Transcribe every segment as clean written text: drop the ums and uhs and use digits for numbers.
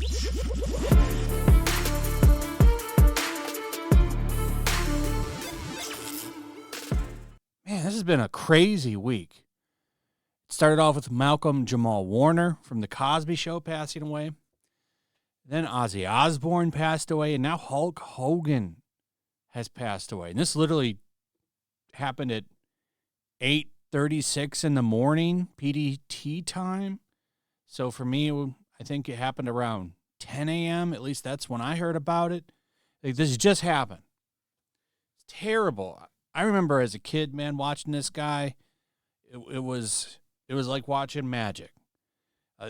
Man, this has been a crazy week. It started off with Malcolm Jamal Warner from The Cosby Show passing away. Then Ozzy Osbourne passed away, and now Hulk Hogan has passed away. And this literally happened at 8:36 in the morning, PDT time. So for me, I think it happened around 10 a.m. At least that's when I heard about it. Like, this just happened. It's terrible. I remember as a kid, man, watching this guy. It was like watching magic.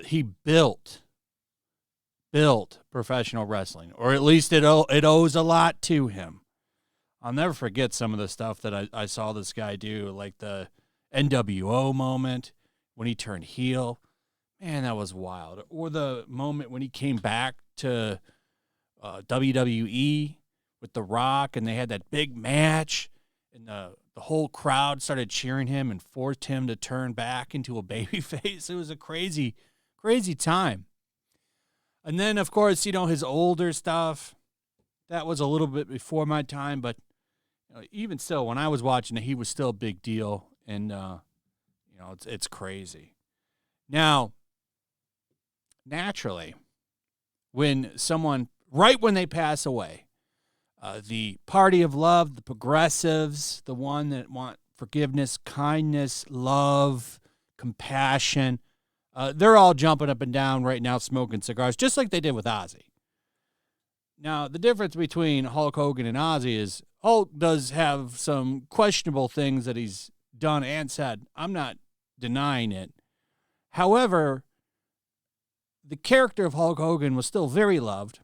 He built professional wrestling, or at least it owes a lot to him. I'll never forget some of the stuff that I saw this guy do, like the NWO moment when he turned heel. Man, that was wild. Or the moment when he came back to WWE with The Rock, and they had that big match, and the whole crowd started cheering him and forced him to turn back into a babyface. It was a crazy, crazy time. And then, of course, his older stuff, that was a little bit before my time, but even still, when I was watching it, he was still a big deal, and it's crazy. Now, naturally, when someone, right when they pass away, the party of love, the progressives, the one that want forgiveness, kindness, love, compassion, they're all jumping up and down right now smoking cigars, just like they did with Ozzy. Now, the difference between Hulk Hogan and Ozzy is Hulk does have some questionable things that he's done and said. I'm not denying it. However, the character of Hulk Hogan was still very loved.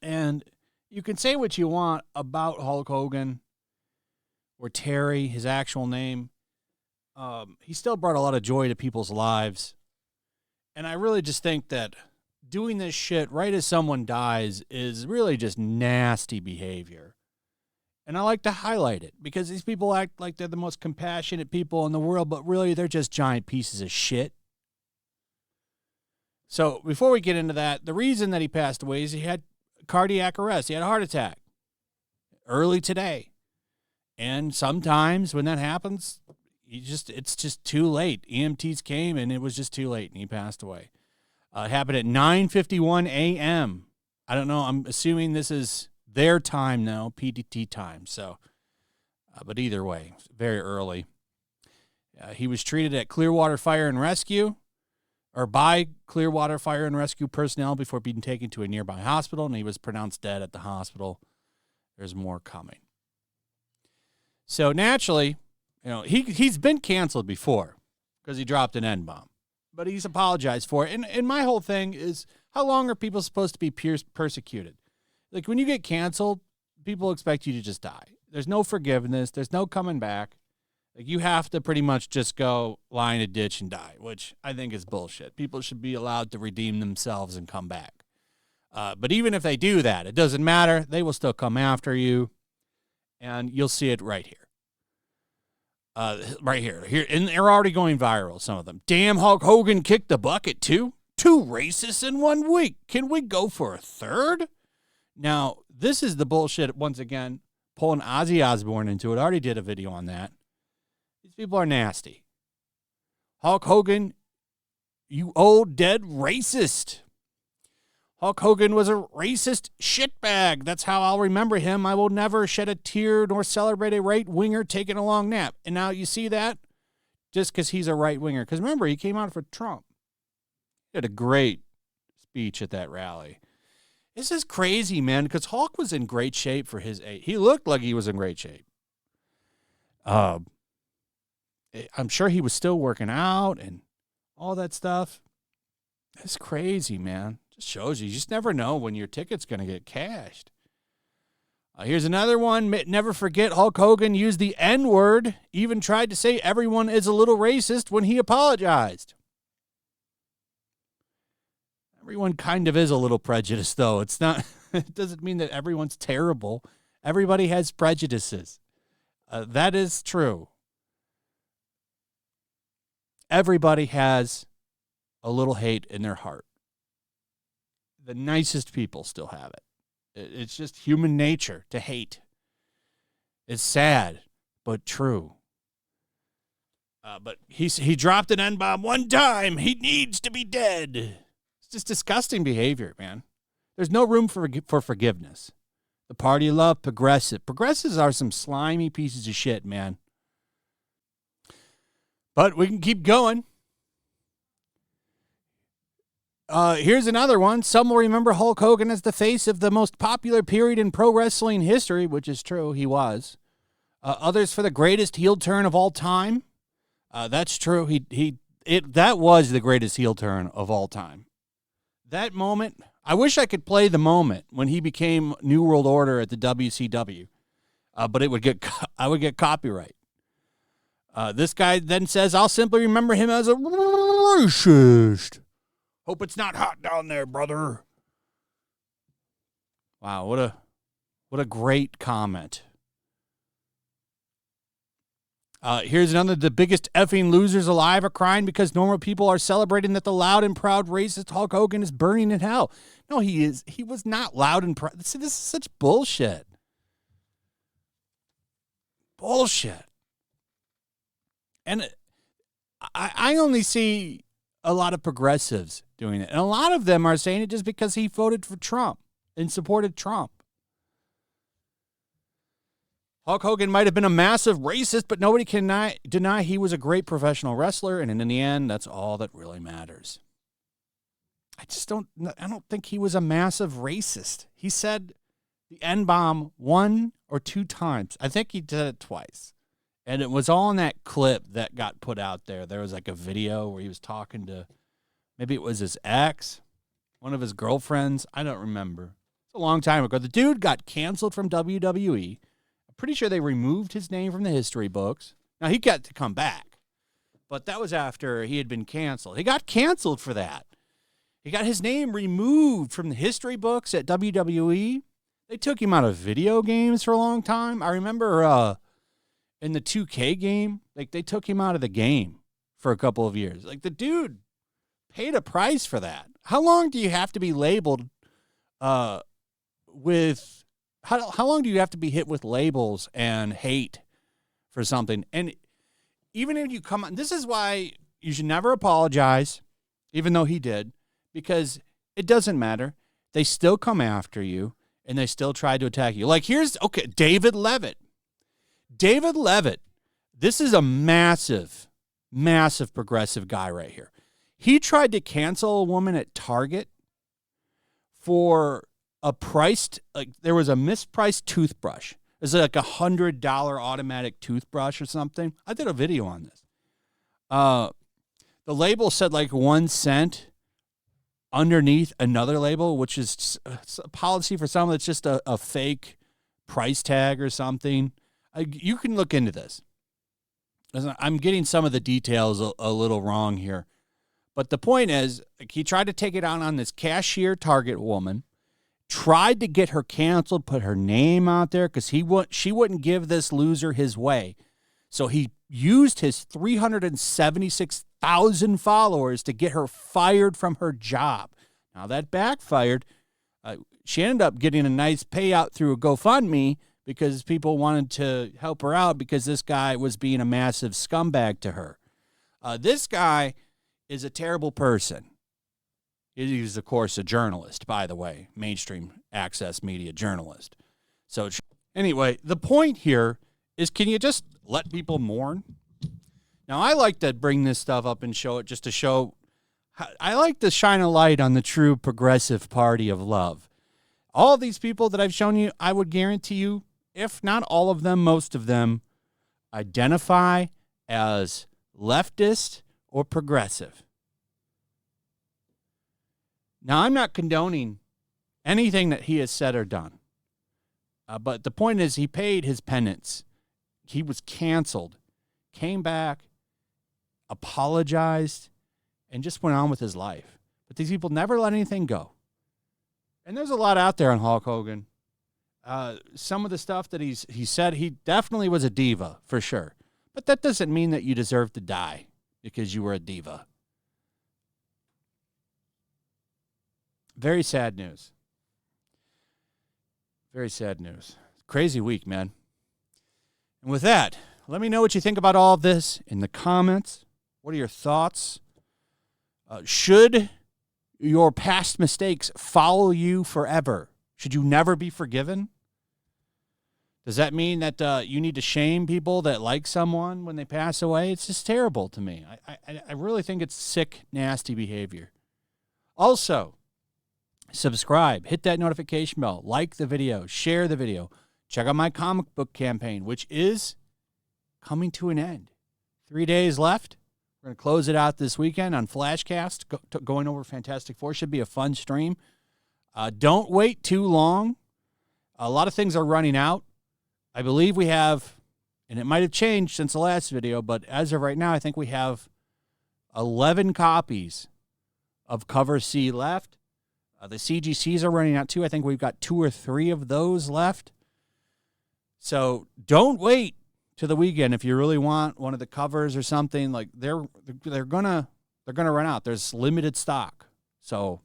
And you can say what you want about Hulk Hogan or Terry, his actual name. He still brought a lot of joy to people's lives. And I really just think that doing this shit right as someone dies is really just nasty behavior. And I like to highlight it because these people act like they're the most compassionate people in the world, but really they're just giant pieces of shit. So before we get into that, the reason that he passed away is he had cardiac arrest. He had a heart attack early today. And sometimes when that happens, it's just too late. EMTs came and it was just too late and he passed away. It happened at 9:51 a.m. I don't know. I'm assuming this is their time now, PDT time. So, but either way, very early. He was treated at Clearwater Fire and Rescue, or by Clearwater Fire and Rescue personnel before being taken to a nearby hospital, and he was pronounced dead at the hospital. There's more coming. So naturally, he's been canceled before because he dropped an N-bomb, but he's apologized for it. And my whole thing is, how long are people supposed to be persecuted? Like, when you get canceled, people expect you to just die. There's no forgiveness. There's no coming back. Like, you have to pretty much just go lie in a ditch and die, which I think is bullshit. People should be allowed to redeem themselves and come back. But even if they do that, it doesn't matter. They will still come after you, and you'll see it right here. Right here. And they're already going viral, some of them. Damn, Hulk Hogan kicked the bucket, too? 2 racists in 1 week. Can we go for a third? Now, this is the bullshit, once again, pulling Ozzy Osbourne into it. I already did a video on that. These people are nasty. Hulk Hogan, you old dead racist. Hulk Hogan was a racist shitbag. That's how I'll remember him. I will never shed a tear nor celebrate a right-winger taking a long nap. And now you see that? Just because he's a right-winger. Because remember, he came out for Trump. He had a great speech at that rally. This is crazy, man, because Hulk was in great shape for his age. He looked like he was in great shape. I'm sure he was still working out and all that stuff. It's crazy, man. Just shows you just never know when your ticket's going to get cashed. Here's another one. Never forget Hulk Hogan used the N-word, even tried to say everyone is a little racist when he apologized. Everyone kind of is a little prejudiced, though. It's not. It doesn't mean that everyone's terrible. Everybody has prejudices. That is true. Everybody has a little hate in their heart. the nicest people still have it. It's just human nature to hate. It's sad, but true. But he dropped an N-bomb one time. He needs to be dead. It's just disgusting behavior, man. There's no room for forgiveness. The party of love, progressive. Progressives are some slimy pieces of shit, man. But we can keep going. Here's another one. Some will remember Hulk Hogan as the face of the most popular period in pro wrestling history, which is true. He was. Others for the greatest heel turn of all time. That's true. That was the greatest heel turn of all time. That moment, I wish I could play the moment when he became New World Order at the WCW, but I would get copyright. This guy then says, "I'll simply remember him as a racist. Hope it's not hot down there, brother." Wow, what a great comment. Here's another. The biggest effing losers alive are crying because normal people are celebrating that the loud and proud racist Hulk Hogan is burning in hell. No, he is. He was not loud and proud. This is such bullshit. Bullshit. And I only see a lot of progressives doing it. And a lot of them are saying it just because he voted for Trump and supported Trump. Hulk Hogan might have been a massive racist, but nobody can deny he was a great professional wrestler, and in the end, that's all that really matters. I don't think he was a massive racist. He said the N-bomb 1 or 2 times. I think he did it twice. And it was all in that clip that got put out there. There was like a video where he was talking to, maybe it was his ex, one of his girlfriends. I don't remember. It's a long time ago. The dude got canceled from WWE. Pretty sure they removed his name from the history books. Now, he got to come back, but that was after he had been canceled. He got canceled for that. He got his name removed from the history books at WWE. They took him out of video games for a long time. I remember in the 2K game, like they took him out of the game for a couple of years. Like the dude paid a price for that. How long do you have to be labeled with... How long do you have to be hit with labels and hate for something? And even if you come on, this is why you should never apologize, even though he did, because it doesn't matter. They still come after you, and they still try to attack you. Like, David Levitt. David Levitt, this is a massive, massive progressive guy right here. He tried to cancel a woman at Target for... there was a mispriced toothbrush. It was like $100 automatic toothbrush or something. I did a video on this. The label said like 1 cent underneath another label, which is a policy for someone that's just a fake price tag or something. You can look into this. I'm getting some of the details a little wrong here. But the point is, like, he tried to take it out on this cashier Target woman. Tried to get her canceled, put her name out there because she wouldn't give this loser his way. So he used his 376,000 followers to get her fired from her job. Now that backfired. She ended up getting a nice payout through a GoFundMe because people wanted to help her out because this guy was being a massive scumbag to her. This guy is a terrible person. He's, of course, a journalist, by the way, mainstream access media journalist. So anyway, the point here is, can you just let people mourn? Now, I like to bring this stuff up and show it just to show. I like to shine a light on the true progressive party of love. All these people that I've shown you, I would guarantee you, if not all of them, most of them identify as leftist or progressive. Now, I'm not condoning anything that he has said or done. But the point is, he paid his penance. He was canceled, came back, apologized, and just went on with his life. But these people never let anything go. And there's a lot out there on Hulk Hogan. Some of the stuff that he said, he definitely was a diva, for sure. But that doesn't mean that you deserve to die because you were a diva. Very sad news. Very sad news. Crazy week, man. And with that, let me know what you think about all of this in the comments. What are your thoughts? Should your past mistakes follow you forever? Should you never be forgiven? Does that mean that you need to shame people that like someone when they pass away? It's just terrible to me. I really think it's sick, nasty behavior. Also, subscribe, hit that notification bell, like the video, share the video. Check out my comic book campaign, which is coming to an end. 3 days left. We're going to close it out this weekend on Flashcast, going over Fantastic Four. Should be a fun stream. Don't wait too long. A lot of things are running out. I believe we have, and it might have changed since the last video, but as of right now, I think we have 11 copies of Cover C left. The CGCs are running out too. I think we've got 2 or 3 of those left. So don't wait to the weekend if you really want one of the covers or something. Like they're gonna run out. There's limited stock. So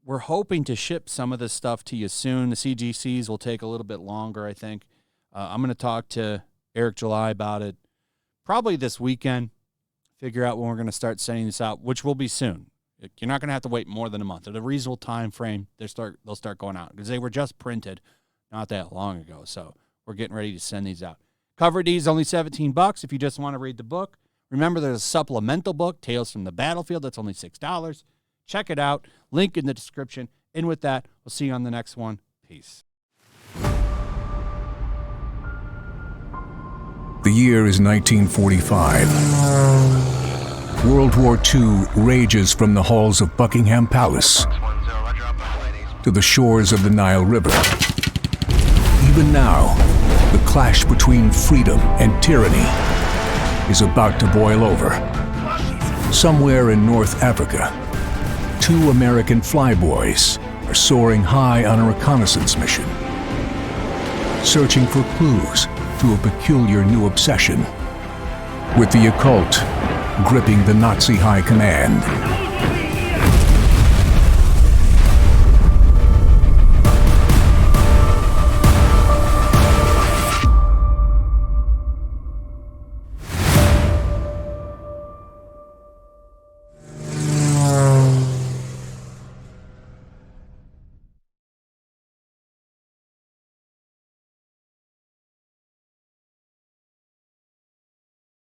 we're hoping to ship some of this stuff to you soon. The CGCs will take a little bit longer, I think. I'm going to talk to Eric July about it probably this weekend, figure out when we're going to start sending this out, which will be soon. You're not going to have to wait more than a month. At a reasonable time frame, they'll start going out because they were just printed not that long ago. So we're getting ready to send these out. Cover D is only $17 if you just want to read the book. Remember, there's a supplemental book, Tales from the Battlefield. That's only $6. Check it out. Link in the description. And with that, we'll see you on the next one. Peace. The year is 1945. World War II rages from the halls of Buckingham Palace to the shores of the Nile River. Even now, the clash between freedom and tyranny is about to boil over. Somewhere in North Africa, 2 American flyboys are soaring high on a reconnaissance mission, searching for clues to a peculiar new obsession with the occult gripping the Nazi high command.